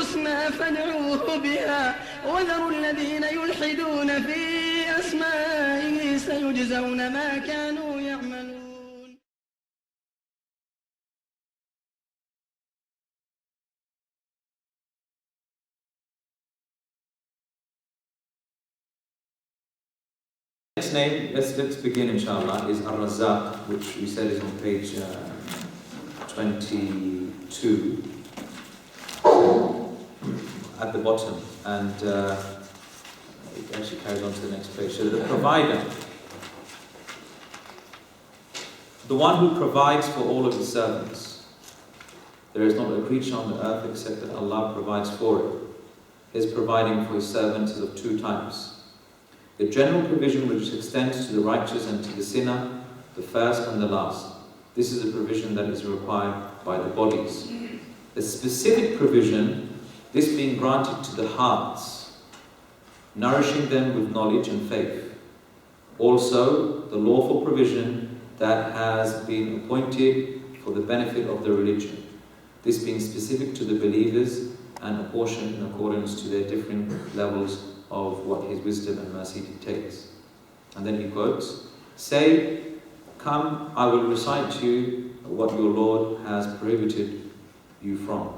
الحسنى فادعوه بها وذروا الذين يلحدون في أسمائه سيجزون ما كانوا يعملون. Next name, let's begin inshallah, is Ar-Razzaaq, which we said is on page 22 at the bottom, and it actually carries on to the next page. So the provider, the one who provides for all of his servants. There is not a creature on the earth except that Allah provides for it. His providing for his servants is of two types. The general provision which extends to the righteous and to the sinner, the first and the last. This is a provision that is required by the bodies. The specific provision, this being granted to the hearts, nourishing them with knowledge and faith. Also, the lawful provision that has been appointed for the benefit of the religion. This being specific to the believers and apportioned in accordance to their different levels of what his wisdom and mercy dictates. And then he quotes, "Say, come, I will recite to you what your Lord has prohibited you from.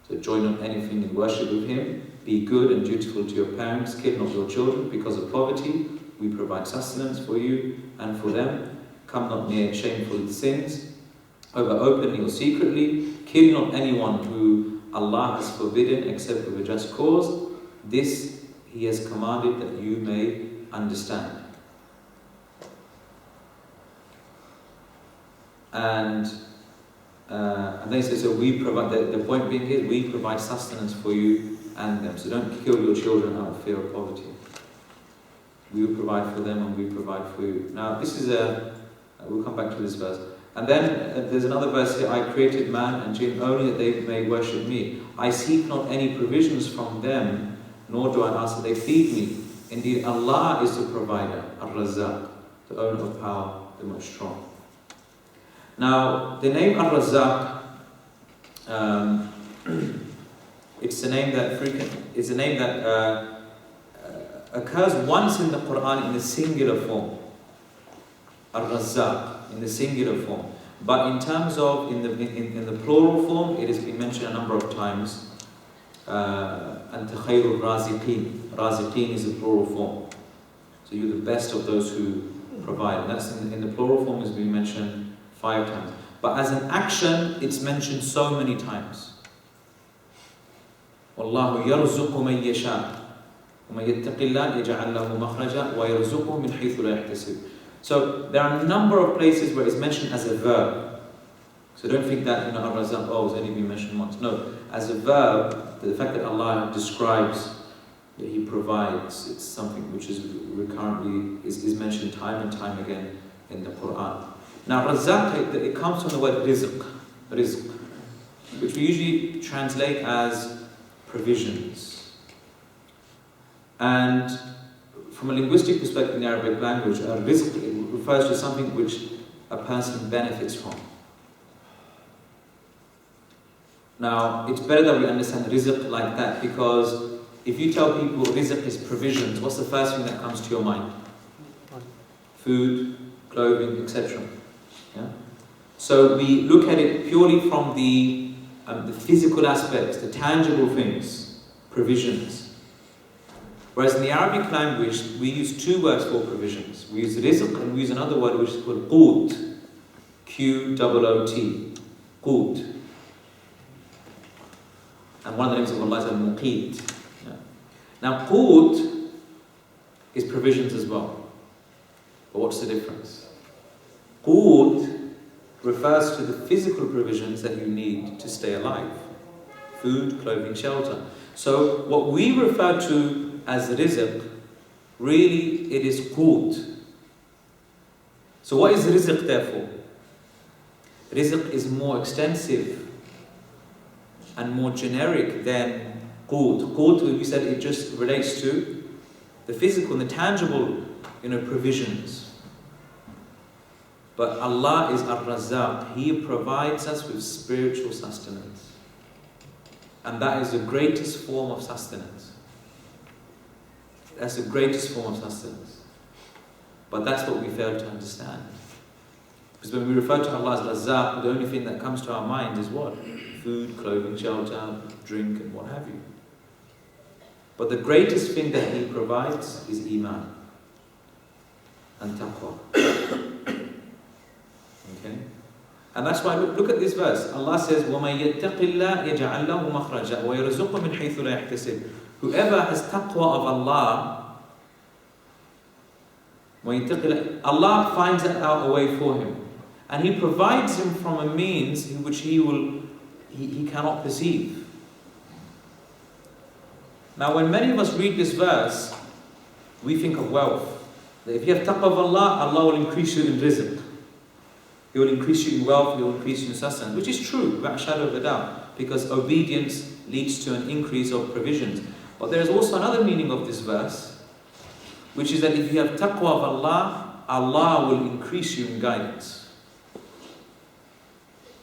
So join not anything in worship with him, be good and dutiful to your parents, kill not your children because of poverty, we provide sustenance for you and for them, come not near shameful sins, whether openly or secretly, kill not anyone who Allah has forbidden except with a just cause, this He has commanded that you may understand." And then he says, so we provide, the point being here, we provide sustenance for you and them. So don't kill your children out of fear of poverty. We will provide for them and we provide for you. Now this is we'll come back to this verse. And then there's another verse here, I created man and jinn only that they may worship me. I seek not any provisions from them, nor do I ask that they feed me. Indeed, Allah is the provider, Ar-Razzaaq, the owner of power, the most strong. Now, the name Ar-Razzaaq, it's a name that occurs once in the Quran in the singular form. Ar-Razzaaq, in the singular form. But in terms of, in the plural form, it has been mentioned a number of times. Anta khayrul raziqeen. Raziqeen is a plural form. So you're the best of those who provide. And that's in the plural form has been mentioned 5 times. But as an action, it's mentioned so many times. Wallahu yarzuqu man yasha. وَمَن يَتَّقِ اللَّهَ يَجْعَلْ لَهُ مَخْرَجًا وَيَرْزُقْهُ مِنْ حَيْثُ لَا يَحْتَسِبُ. So there are a number of places where it's mentioned as a verb. So don't think that, Ar-Razzaq, it's only been mentioned once. No, as a verb, the fact that Allah describes that He provides, it's something which is recurrently is mentioned time and time again in the Quran. Now, Razzaq, it comes from the word rizq, which we usually translate as provisions. And from a linguistic perspective in the Arabic language, rizq refers to something which a person benefits from. Now, it's better that we understand rizq like that, because if you tell people rizq is provisions, what's the first thing that comes to your mind? Food, clothing, etc. Yeah? So we look at it purely from the physical aspects, the tangible things, provisions. Whereas in the Arabic language, we use 2 words for provisions. We use rizq and we use another word which is called qut. Q-O-O-T. Qut. And one of the names of Allah is al-Muqit. Yeah. Now, qut is provisions as well. But what's the difference? Qut refers to the physical provisions that you need to stay alive. Food, clothing, shelter. So what we refer to as rizq, really it is qut. So what is rizq therefore? Rizq is more extensive and more generic than qut. Qut, we said, it just relates to the physical and the tangible, provisions. But Allah is Ar-Razzaq. He provides us with spiritual sustenance. And that is the greatest form of sustenance. That's the greatest form of sustenance. But that's what we fail to understand. Because when we refer to Allah as Razzaq, the only thing that comes to our mind is what? Food, clothing, shelter, drink, and what have you. But the greatest thing that He provides is Iman and Taqwa. Okay? And that's why, look at this verse. Allah says, وَمَن يَتَّقِ اللَّهِ يَجْعَلْ لَهُ مَخْرَجًا وَيَرْزُقْهُ مِنْ حَيْثُ لَا يَحْتَسِبُ. Whoever has taqwa of Allah, Allah finds out a way for him. And He provides him from a means in which he cannot perceive. Now when many of us read this verse, we think of wealth. That if you have taqwa of Allah, Allah will increase you in rizq. He will increase you in wealth, He will increase you in sustenance. Which is true, without a shadow of a doubt. Because obedience leads to an increase of provisions. But there is also another meaning of this verse, which is that if you have taqwa of Allah, Allah will increase you in guidance.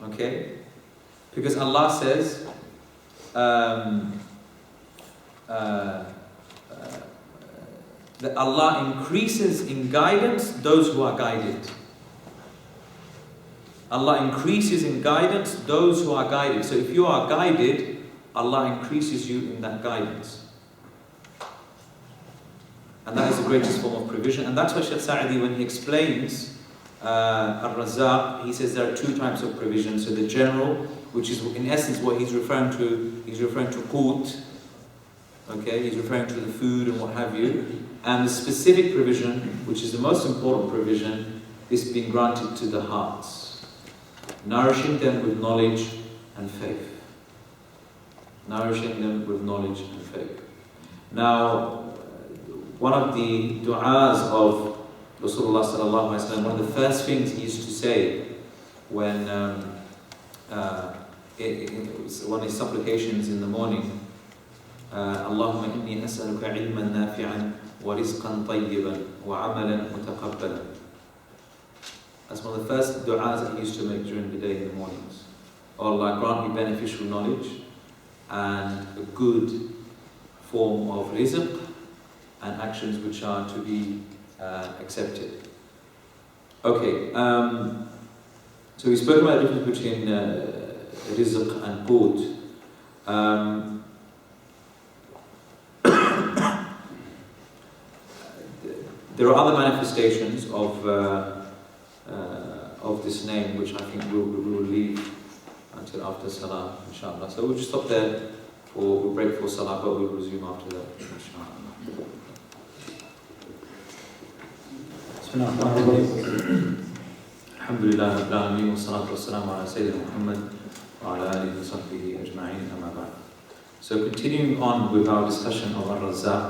Okay? Because Allah says, that Allah increases in guidance those who are guided. Allah increases in guidance those who are guided. So if you are guided, Allah increases you in that guidance. And that is the greatest form of provision. And that's why Shaykh Sa'di, when he explains Ar-Razzaaq, he says there are two types of provision. So the general, which is in essence what he's referring to qut. Okay, he's referring to the food and what have you. And the specific provision, which is the most important provision, is being granted to the hearts. Nourishing them with knowledge and faith. Nourishing them with knowledge and faith. Now, one of the du'as of Rasulullah sallallahu alaihi wasallam, one of the first things he used to say when one of his supplications in the morning, Allahumma inni as'aluka ilman nafi'an wa rizqan tayyiban wa amalan mutaqabbalan. That's one of the first du'as that he used to make during the day in the mornings. Oh Allah, grant me beneficial knowledge and a good form of rizq and actions which are to be accepted. Okay, so we spoke about the difference between rizq and qut. There are other manifestations of this name, which I think we will leave until after Salah, inshallah. So we'll just stop there, or we'll break for Salah, but we'll resume after that, inshallah. Alhamdulillah Rabbil Alameen, wa salatu wa salamu ala Sayyidina Muhammad wa ala alihi wa sahbihi ajma'in, amma ba'd. So continuing on with our discussion of Ar-Razzaq,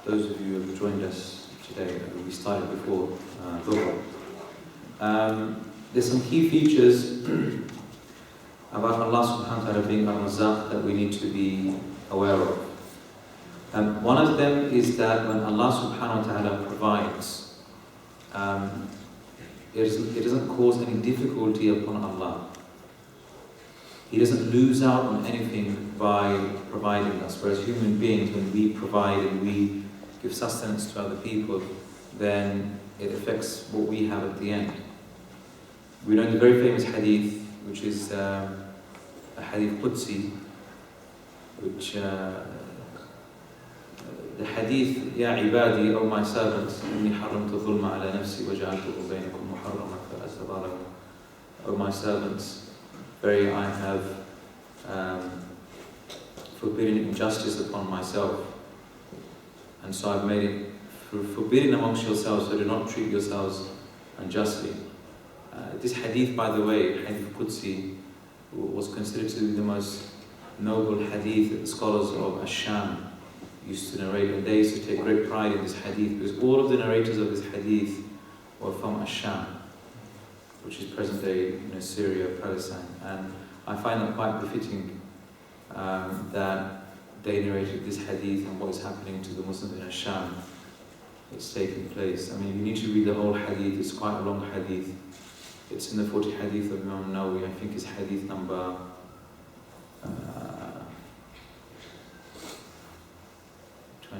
those of you who have joined us today, we started before Dhuhr. There's some key features about Allah subhanahu wa ta'ala being Ar-Razzaq that we need to be aware of. One of them is that when Allah subhanahu wa ta'ala provides, it doesn't cause any difficulty upon Allah. He doesn't lose out on anything by providing us. Whereas human beings, when we provide and we give sustenance to other people, then it affects what we have at the end. We know the very famous hadith, which is a hadith Qudsi, which the hadith, Ya ibadi, O my servants, inni haramtu dhulma ala nafsi wa ja'altuhu bainakum muharraman fala tadhalamu. O my servants, very I have forbidden injustice upon myself, and so I've made it forbidden amongst yourselves, so do not treat yourselves unjustly. This hadith, by the way, hadith Qudsi, was considered to be the most noble hadith that the scholars of Ash-Sham used to narrate, and they used to take great pride in this hadith because all of the narrators of this hadith were from Ash-Sham, which is present day Syria, Palestine, and I find that quite befitting that they narrated this hadith and what is happening to the Muslims in Ash-Sham. It's taking place. I mean, you need to read the whole hadith. It's quite a long hadith. It's in the 40 hadith of Imam Nawawi. I think it's hadith number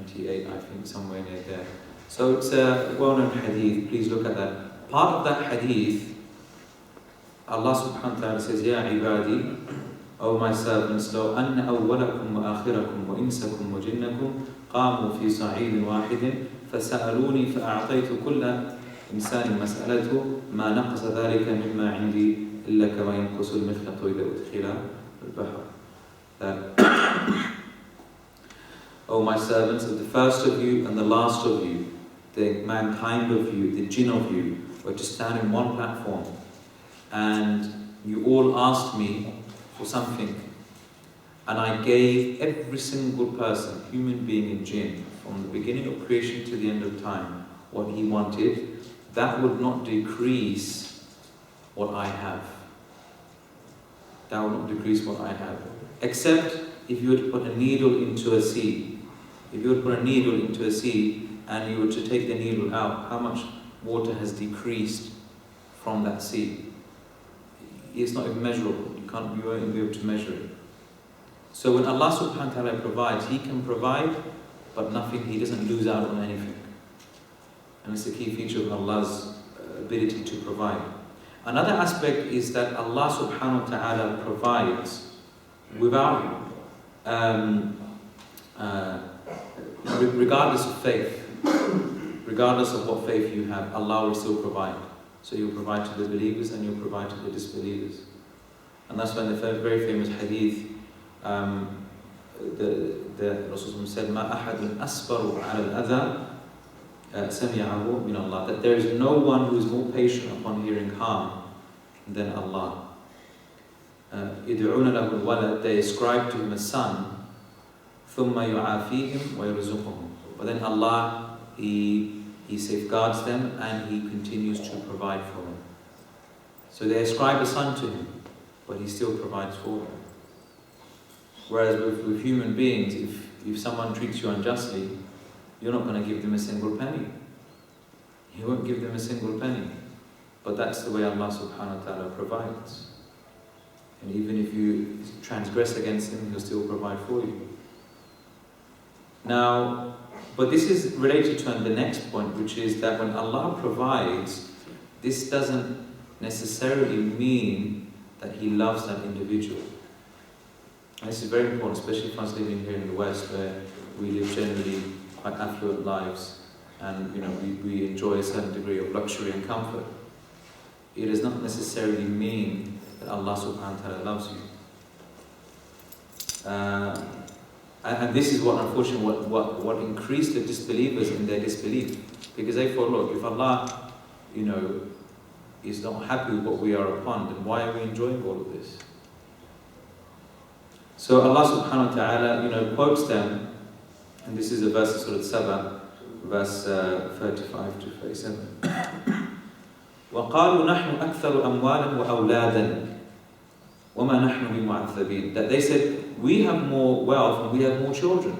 98, I think, somewhere near there. So it's a well-known hadith. Please look at that. Part of that hadith, Allah subhanahu wa ta'ala says, Ya ibadi, O my servants, لو أن أولكم وآخركم وإنسكم وجنكم قاموا في صعيد واحد فسألوني فأعطيت كل إنسان مسألته ما نقص ذلك مما عندي إلا كما ينقص المخيط إذا أدخل البحر. O my servants, the first of you and the last of you, the mankind of you, the jinn of you, were to stand in one platform, and you all asked me for something, and I gave every single person, human being and jinn, from the beginning of creation to the end of time, what he wanted, that would not decrease what I have. That would not decrease what I have. Except if you were to put a needle into a sea. If you were to put a needle into a sea and you were to take the needle out, how much water has decreased from that sea? It's not even measurable. You won't be able to measure it. So when Allah subhanahu wa ta'ala provides, He can provide, but nothing, He doesn't lose out on anything. And it's a key feature of Allah's ability to provide. Another aspect is that Allah subhanahu wa ta'ala provides without, regardless of faith, regardless of what faith you have, Allah will still provide. So He'll provide to the believers and He'll provide to the disbelievers. And that's why in the very famous hadith, the Rasul said, مَا أَحَدٌ أَصْبَرُ عَلَى الْأَذَى سَمِعَهُ مِنَ اللَّهِ. That there is no one who is more patient upon hearing harm than Allah. يَدْعُونَ لَهُ الْوَلَدِ. They ascribe to Him a son. ثُمَّ يُعَافِيهِمْ وَيَرْزُقُهُم. But then Allah, He safeguards them and He continues to provide for them. So they ascribe a son to Him, but He still provides for them. Whereas with human beings, if someone treats you unjustly, you're not going to give them a single penny. You won't give them a single penny. But that's the way Allah subhanahu wa ta'ala provides. And even if you transgress against Him, He'll still provide for you. Now, but this is related to the next point, which is that when Allah provides, this doesn't necessarily mean that He loves that individual. And this is very important, especially for us living here in the West, where we live generally quite affluent lives, and we enjoy a certain degree of luxury and comfort. It does not necessarily mean that Allah subhanahu wa ta'ala loves you. And this is what, unfortunately, what increased the disbelievers in their disbelief. Because they thought, look, if Allah, is not happy with what we are upon, then why are we enjoying all of this? So Allah subhanahu wa ta'ala, quotes them, and this is a verse of Surah Saba, verse 35 to 37. وَقَالُوا نَحْنُ أَكْثَرُ أَمْوَالًا وَأَوْلَادًا وَمَا نَحْنُ بِمُعَذَّبِينَ. That they said, we have more wealth and we have more children.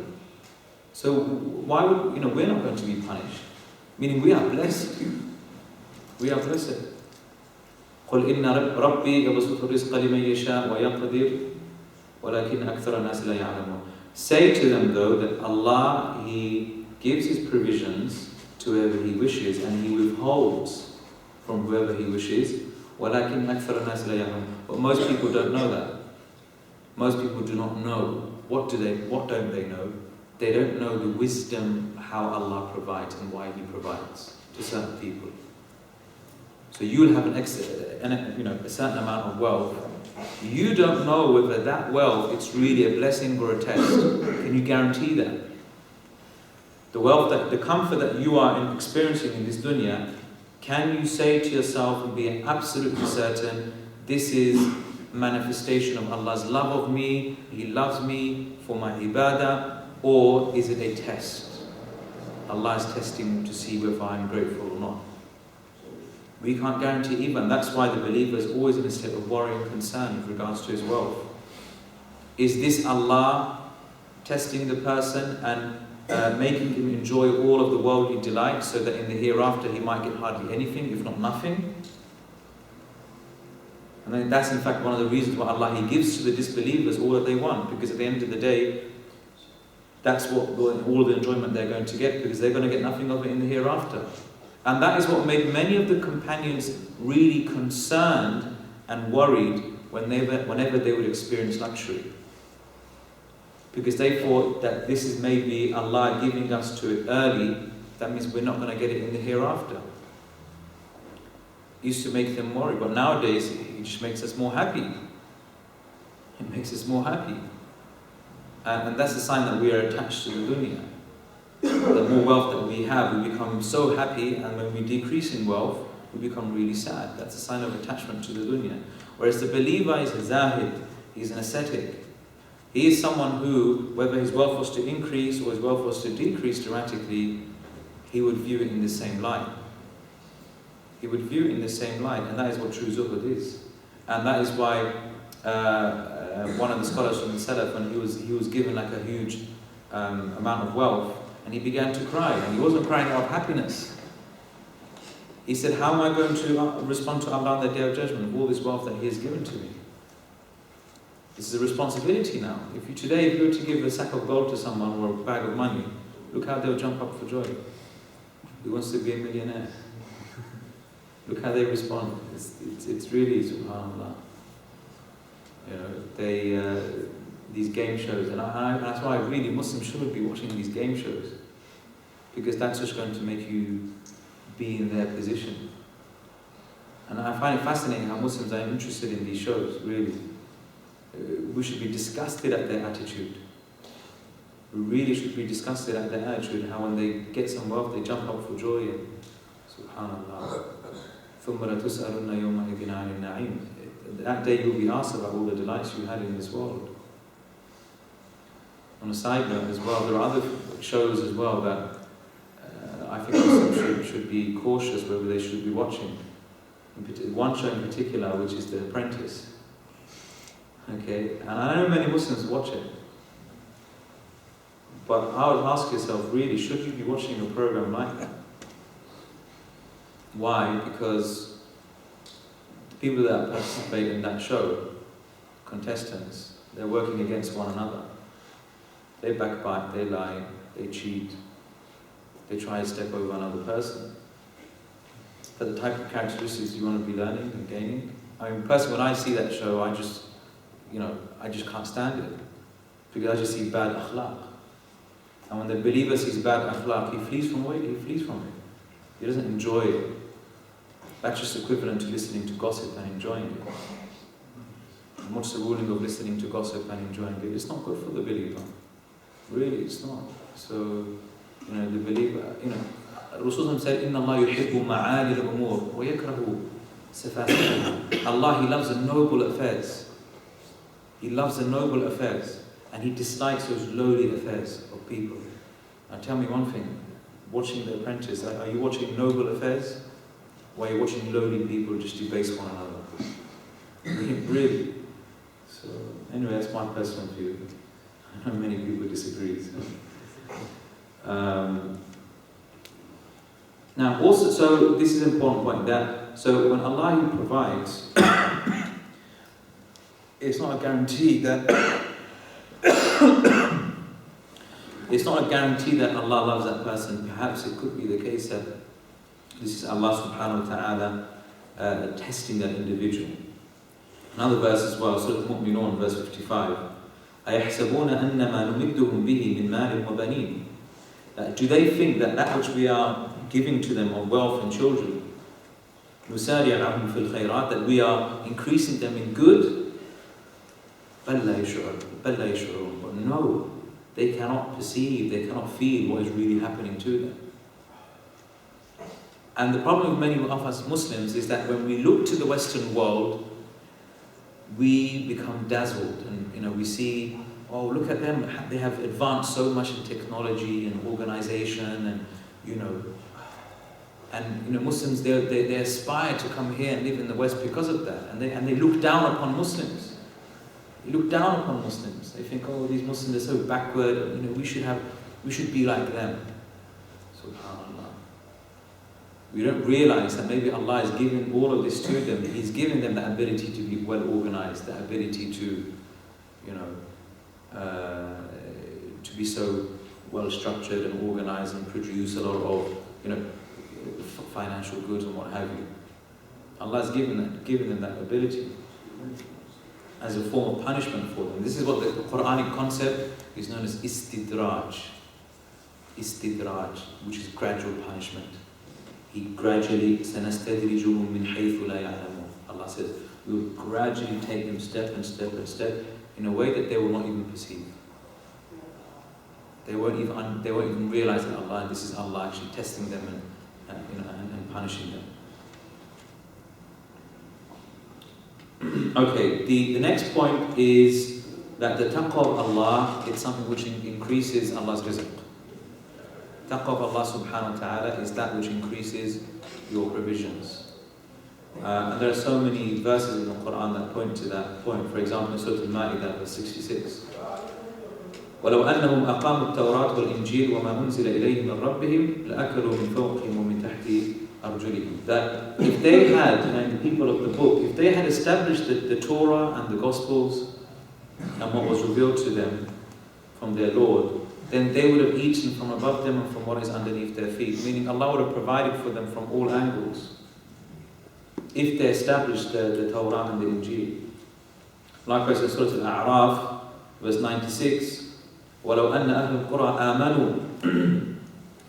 So why would, we're not going to be punished. Meaning we are blessed. We are blessed. قُلْ إِنَّ رَبِّي يَبْسُطُ الرِّزْقَ لِمَن يَشَاءُ وَيَقْدِرُ وَلَكِنَّ أَكْثَرَ النَّاسِ لَا يَعْلَمُونَ. Say to them, though, that Allah, He gives His provisions to whoever He wishes, and He withholds from whoever He wishes. وَلَكِنَّ أَكْثَرَ النَّاسِ لَا يَعْلَمُونَ. But most people don't know that. Most people do not know. What don't they know? They don't know the wisdom, how Allah provides and why He provides to certain people. So you will have a certain amount of wealth. You don't know whether that wealth, it's really a blessing or a test. Can you guarantee that? The wealth, the comfort that you are experiencing in this dunya, can you say to yourself and be absolutely certain, this is a manifestation of Allah's love of me, He loves me for my ibadah, or is it a test? Allah is testing to see whether I'm grateful or not. We can't guarantee either, and that's why the believer is always in a state of worry and concern with regards to his wealth. Is this Allah testing the person and making him enjoy all of the worldly delights so that in the hereafter he might get hardly anything, if not nothing? And then that's in fact one of the reasons why Allah, He gives to the disbelievers all that they want, because at the end of the day, That's all the enjoyment they're going to get, because they're going to get nothing of it in the hereafter. And that is what made many of the companions really concerned and worried whenever they would experience luxury. Because they thought that this is maybe Allah giving us to it early, that means we're not going to get it in the hereafter. It used to make them worry, but nowadays it just makes us more happy. It makes us more happy. And that's a sign that we are attached to the dunya. The more wealth that we have, we become so happy, and when we decrease in wealth, we become really sad. That's a sign of attachment to the dunya. Whereas the believer is a zahid, he's an ascetic. He is someone who, whether his wealth was to increase or his wealth was to decrease dramatically, he would view it in the same light. He would view it in the same light, and that is what true zuhud is. And that is why one of the scholars from the Salaf, when he was given like a huge amount of wealth, and he began to cry, and he wasn't crying out of happiness. He said, how am I going to respond to Allah on the Day of Judgment with all this wealth that He has given to me? This is a responsibility now. If you were to give a sack of gold to someone or a bag of money, look how they'll jump up for joy. Who wants to be a millionaire? Look how they respond. It's really subhanAllah. You know, these game shows, and that's why really Muslims shouldn't be watching these game shows, because that's just going to make you be in their position. And I find it fascinating how Muslims are interested in these shows, really. We should be disgusted at their attitude. We really should be disgusted at their attitude, how when they get some wealth, they jump up for joy, and subhanAllah. ثُمَّ لَتُسْأَلُنَّ يَوْمَئِذٍ عَنِ النَّعِيمِ. That day you'll be asked about all the delights you had in this world. On a side note as well, there are other shows as well that I think Muslims should be cautious whether they should be watching. One show in particular, which is The Apprentice. Okay, and I know many Muslims watch it. But I would ask yourself, really, should you be watching a program like that? Why? Because the people that participate in that show, contestants, they're working against one another. They backbite, they lie, they cheat, they try to step over another person. But the type of characteristics you want to be learning and gaining. I mean, personally, when I see that show, I just can't stand it. Because I just see bad akhlaq. And when the believer sees bad akhlaq, he flees from it. He doesn't enjoy it. That's just equivalent to listening to gossip and enjoying it. And what's the ruling of listening to gossip and enjoying it? It's not good for the believer. Really, it's not. So, the believer, Rasul said, "Inna Allah yuhibbu ma'ali al-umur wa yakrahu safasatiha." Allah, He loves the noble affairs. He loves the noble affairs, and He dislikes those lowly affairs of people. Now, tell me one thing: watching The Apprentice, are you watching noble affairs, or are you watching lowly people just debase one another? Really? So, anyway, that's my personal view. I know many people disagree. Now, also, so this is an important point, that so when Allah provides, it's not a guarantee that Allah loves that person. Perhaps it could be the case that this is Allah subhanahu wa ta'ala testing that individual. Another verse as well, Surah Al-Mu'minun, verse 55. أَيَحْسَبُونَ أَنَّمَا نُمِدُّهُمْ بِهِ مِنْ مَالٍ وَبَنِينَ. Do they think that which we are giving to them of wealth and children, نُسَارِعْ لَهُمْ فِي الْخَيْرَاتِ, that we are increasing them in good? بَلْ لَا يَشْعُرُونَ. But no, they cannot perceive, they cannot feel what is really happening to them. And the problem with many of us Muslims is that when we look to the Western world, we become dazzled, and we see, oh, look at them, they have advanced so much in technology and organization, and Muslims, they aspire to come here and live in the West because of that, and they look down upon Muslims. They look down upon Muslims. They think, oh, these Muslims are so backward, we should be like them. Subhanallah. We don't realize that maybe Allah is giving all of this to them. He's giving them the ability to be well organized, the ability to be so well structured and organized and produce a lot of, financial goods and what have you. Allah has given them that ability as a form of punishment for them. This is what the Quranic concept is known as istidraj. Istidraj, which is gradual punishment. He gradually, سَنَسْتَدْرِجُهُمْ مِنْ حَيْثُ لَا يَعْلَمُونَ. Allah says, we will gradually take them step and step and step in a way that they will not even perceive. They won't even realize that this is Allah actually testing them and punishing them. Okay, the next point is that the taqwa of Allah, it's something which increases Allah's rizq. Taqwa of Allah subhanahu wa ta'ala is that which increases your provisions. And there are so many verses in the Quran that point to that point. For example, in Surah Al-Ma'idah, verse 66. وَلَوْ أَنَّهُمْ أَقَامُوا التَّوْرَاةَ وَالْإِنْجِيلَ وَمَا أُنزِلَ إِلَيْهِمْ مِنْ رَبِّهِمْ لَأَكَلُوا مِنْ فَوْقِهِمْ وَمِنْ تَحْتِ أَرْجُلِهِمْ. That if they had, and the people of the book, if they had established the Torah and the Gospels and what was revealed to them from their Lord, then they would have eaten from above them and from what is underneath their feet. Meaning Allah would have provided for them from all angles if they established the Torah and the Injil. Likewise in Surah Al-A'raf, verse 96, وَلَوْ أَنَّ أَهْلُ الْقُرَىٰ آمَنُوا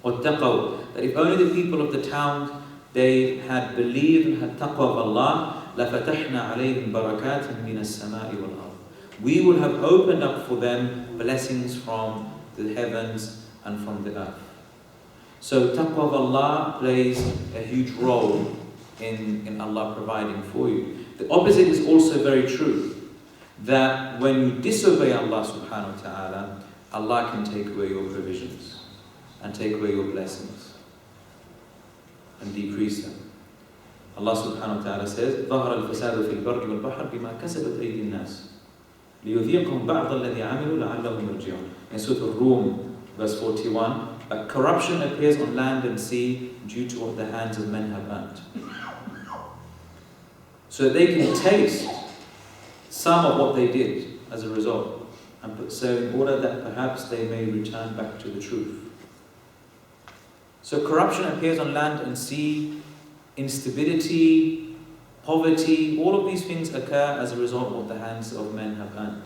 وَاتَّقَوْا. That if only the people of the town, they had believed and had taqwa of Allah, لَفَتَحْنَا عَلَيْهِمْ بَرَكَاتٍ مِنَ السَّمَاءِ وَالْأَرْضِ. We would have opened up for them blessings from the heavens and from the earth. So taqwa of Allah plays a huge role in Allah providing for you. The opposite is also very true. That when you disobey Allah subhanahu wa ta'ala, Allah can take away your provisions and take away your blessings and decrease them. Allah subhanahu wa ta'ala says, ظَهَرَ الْفَسَادُ فِي الْبَرِّ وَالْبَحْرِ بِمَا كَسَبَتْ أَيْدِي النَّاسِ لِيُذِيقَهُمْ بَعْضَ الَّذِي عَمِلُوا لَعَلَّهُمْ يَرْجِعُونَ. In Surah Al-Rum, verse 41, that corruption appears on land and sea due to what the hands of men have earned. So they can taste some of what they did as a result, and so in order that perhaps they may return back to the truth. So corruption appears on land and sea, instability, poverty, all of these things occur as a result of what the hands of men have earned.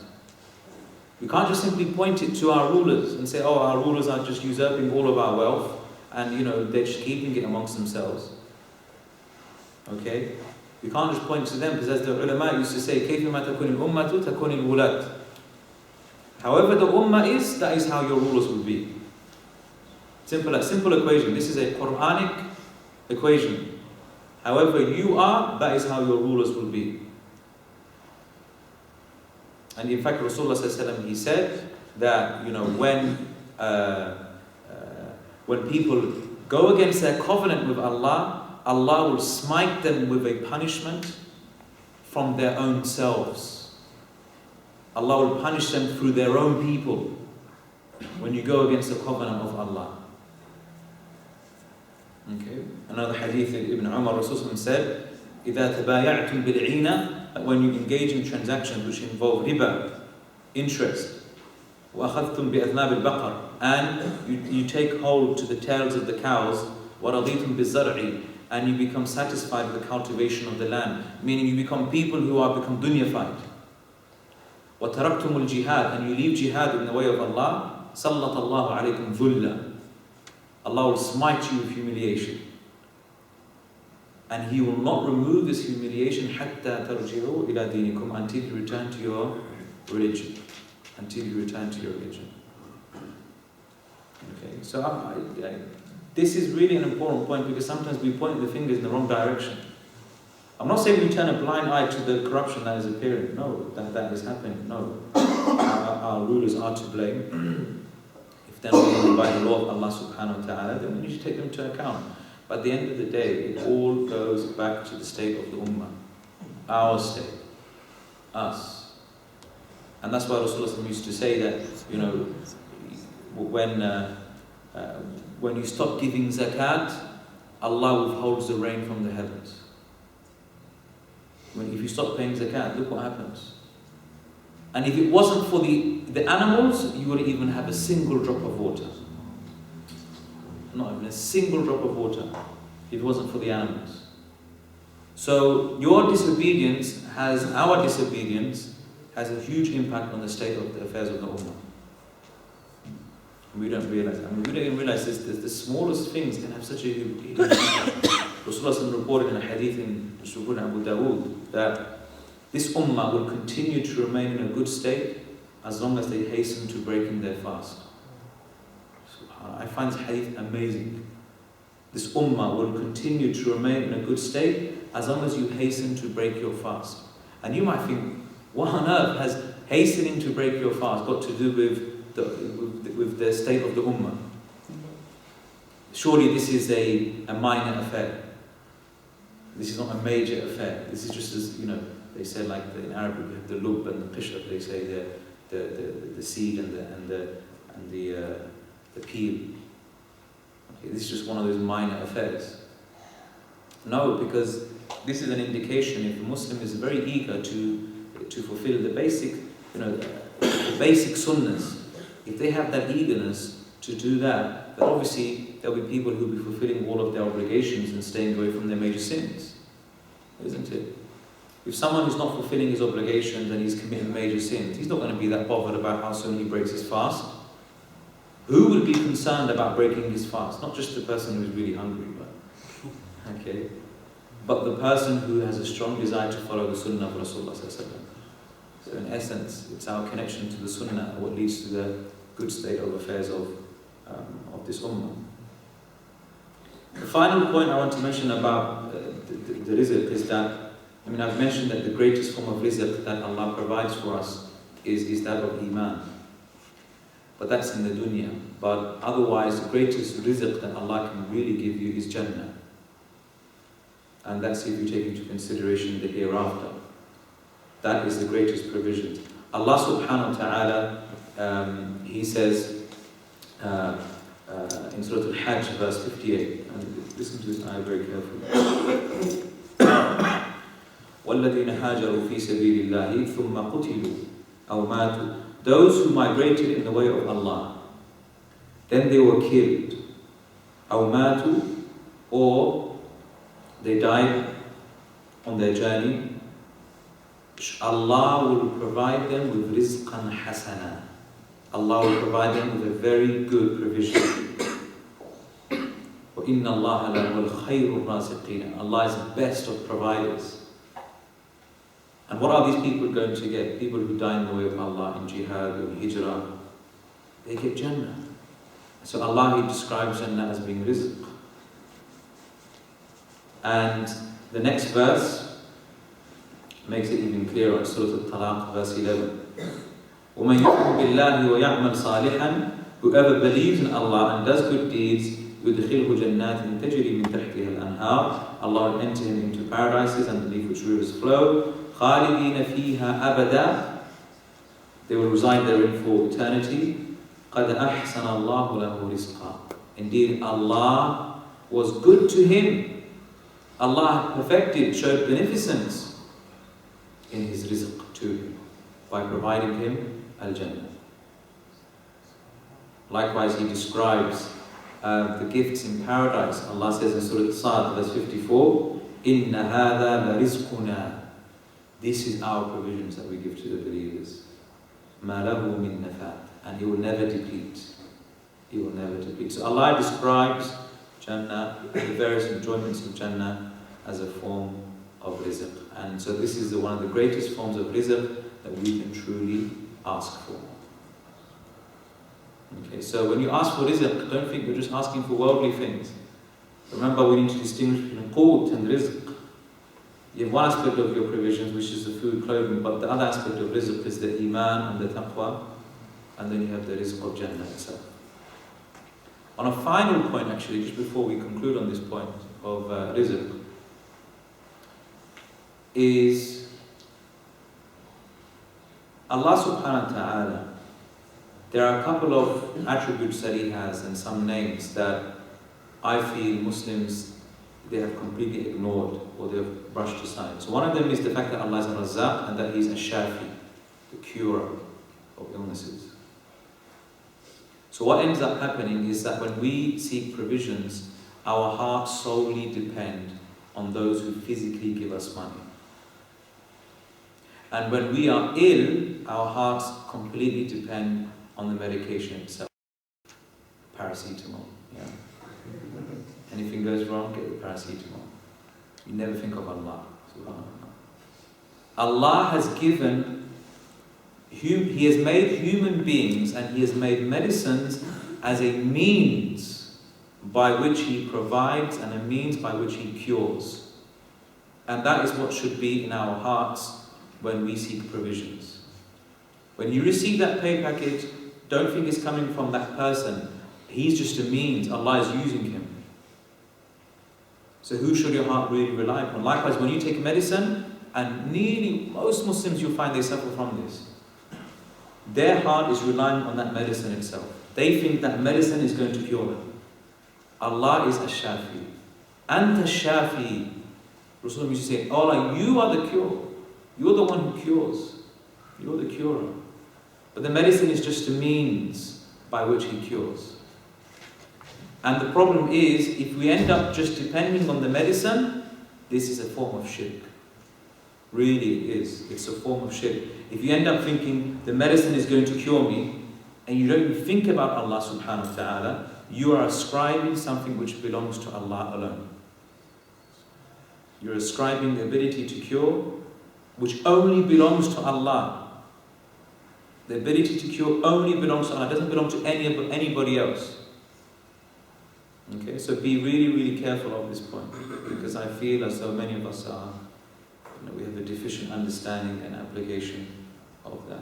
We can't just simply point it to our rulers and say, oh, our rulers are just usurping all of our wealth and they're just keeping it amongst themselves. Okay? We can't just point to them, because as the ulama used to say, كَيْفَمَا تَكُونِ الْأُمَّةُ تَكُونِ الْوُلَاةُ. However the ummah is, that is how your rulers will be. Simple equation. This is a Quranic equation. However you are, that is how your rulers will be. And in fact, Rasulullah sallallahu alaihi wasallam, he said that when people go against their covenant with Allah, Allah will smite them with a punishment from their own selves. Allah will punish them through their own people when you go against the covenant of Allah. Okay. Another hadith of Ibn Umar, Rasulullah said, إِذَا تَبَايَعْتُمْ بِالْعِينَةِ, that when you engage in transactions which involve riba, interest, وَأَخَذْتُمْ بِأَذْنَابِ الْبَقَرِ, and you take hold to the tails of the cows, وَرَضِيتُمْ بِالزَّرْعِ, and you become satisfied with the cultivation of the land, meaning you become people who are become dunyafied. وَتَرَكْتُمُ الْجِهَادِ, and you leave jihad in the way of Allah, سَلَّطَ اللَّهُ عَلَيْكُمْ ذُلًّا, Allah will smite you with humiliation. And He will not remove this humiliation حَتَّى تَرْجِعُوا إِلَى دِينِكُمْ, until you return to your religion. Until you return to your religion. Okay, so this is really an important point, because sometimes we point the fingers in the wrong direction. I'm not saying we turn a blind eye to the corruption that is appearing. No, that is happening. No. Our rulers are to blame. If they're not ruled by the law of Allah subhanahu wa ta'ala, then we need to take them to account. But at the end of the day, it all goes back to the state of the ummah. Our state. Us. And that's why Rasulullah used to say that, when you stop giving zakat, Allah withholds the rain from the heavens. If you stop paying zakat, look what happens. And if it wasn't for the animals, you wouldn't even have a single drop of water. Not even a single drop of water if it wasn't for the animals. So our disobedience has a huge impact on the state of the affairs of the Ummah. We don't realize that. We don't even realize this. The smallest things can have such a huge impact. Rasulullah reported in a hadith in Abu Dawood that this Ummah will continue to remain in a good state as long as they hasten to breaking their fast. I find this hadith amazing. This Ummah will continue to remain in a good state as long as you hasten to break your fast. And you might think, what on earth has hastening to break your fast got to do with the state of the Ummah? Surely this is a minor affair. This is not a major affair. This is just as, they say like in Arabic, we have the lub and the qishr, they say the seed and the peel. Okay, this is just one of those minor affairs. No, because this is an indication if a Muslim is very eager to fulfill the basic, the basic sunnahs, if they have that eagerness to do that, then obviously there'll be people who'll be fulfilling all of their obligations and staying away from their major sins. Isn't it? If someone is not fulfilling his obligations and he's committing major sins, he's not going to be that bothered about how soon he breaks his fast. Who will be concerned about breaking his fast? Not just the person who's really hungry, but the person who has a strong desire to follow the Sunnah of Rasulullah. So in essence, it's our connection to the Sunnah what leads to the good state of affairs of this Ummah. The final point I want to mention about the rizq is that, I've mentioned that the greatest form of rizq that Allah provides for us is that of Iman. But that's in the dunya. But otherwise, the greatest rizq that Allah can really give you is Jannah. And that's if you take into consideration the hereafter. That is the greatest provision. Allah subhanahu wa ta'ala, He says in Surah Al-Hajj, verse 58, and listen to this ayah very carefully. وَالَّذِينَ هَاجَرُوا فِي سَبِيلِ اللَّهِ ثُمَّ قُتِلُوا أَوْ مَاتُوا. Those who migrated in the way of Allah, then they were killed, أَوْ مَاتُوا, or they died on their journey, Allah will provide them with rizqan hasana. Allah will provide them with a very good provision. وَإِنَّ اللَّهَ لَهُوَ الْخَيْرُ الرَّازِقِينَ. Allah is the best of providers. And what are these people going to get? People who die in the way of Allah, in jihad, in hijrah, they get Jannah. So Allah, He describes Jannah as being rizq. And the next verse makes it even clearer in Surah Al-Talaq, verse 11. وَمَنْ يُؤْمِنْ بِاللَّهِ وَيَعْمَلْ صَالِحًا. Whoever believes in Allah and does good deeds, يُدْخِلْهُ جَنَّاتٍ تَجْرِي مِنْ تَحْتِهَا الْأَنْهَارِ. Allah will enter him into paradises underneath which rivers flow. خَالِدِينَ فِيهَا أَبَدًا. They will reside therein for eternity. قَدْ أَحْسَنَ اللَّهُ لَهُ رِزْقًا. Indeed, Allah was good to him. Allah perfected, showed beneficence in His rizq to him by providing him al-Jannah. Likewise, He describes the gifts in paradise. Allah says in Surah Sad, verse 54, إِنَّ هَذَا لَرِزْقُنَا. This is our provisions that we give to the believers. مَا لَهُ مِن نَفَادٍ. And He will never deplete. He will never deplete. So Allah describes Jannah, the various enjoyments of Jannah, as a form of rizq. And so this is one of the greatest forms of rizq that we can truly ask for. Okay, so when you ask for rizq, don't think you're just asking for worldly things. Remember, we need to distinguish between qut and rizq. You have one aspect of your provisions, which is the food, clothing, but the other aspect of rizq is the iman and the taqwa, and then you have the rizq of Jannah itself. On a final point, actually, just before we conclude on this point of rizq, is Allah subhanahu wa ta'ala. There are a couple of attributes that He has and some names that I feel Muslims, they have completely ignored or they have brushed aside. So one of them is the fact that Allah is Ar-Razzaaq and that He is Ash-Shafi, the cure of illnesses. So what ends up happening is that when we seek provisions, our hearts solely depend on those who physically give us money. And when we are ill, our hearts completely depend on the medication itself. Paracetamol, yeah. Anything goes wrong, get the paracetamol. You never think of Allah. Allah has given, He has made human beings and He has made medicines as a means by which He provides and a means by which He cures. And that is what should be in our hearts when we seek provisions. When you receive that pay package, don't think it's coming from that person. He's just a means. Allah is using him. So who should your heart really rely upon? Likewise, when you take medicine, and nearly most Muslims you'll find they suffer from this, their heart is relying on that medicine itself. They think that medicine is going to cure them. Allah is Ash-Shafi. Anta Shafi. Rasulullah used to say, Allah, you are the cure. You're the one who cures. You're the curer. But the medicine is just a means by which He cures. And the problem is, if we end up just depending on the medicine, this is a form of shirk. Really it is. It's a form of shirk. If you end up thinking the medicine is going to cure me, and you don't even think about Allah subhanahu wa ta'ala, you are ascribing something which belongs to Allah alone. You're ascribing the ability to cure, which only belongs to Allah. The ability to cure only belongs to Allah. It doesn't belong to anybody else. Okay, so be really, really careful of this point, because I feel as though many of us are, we have a deficient understanding and application of that.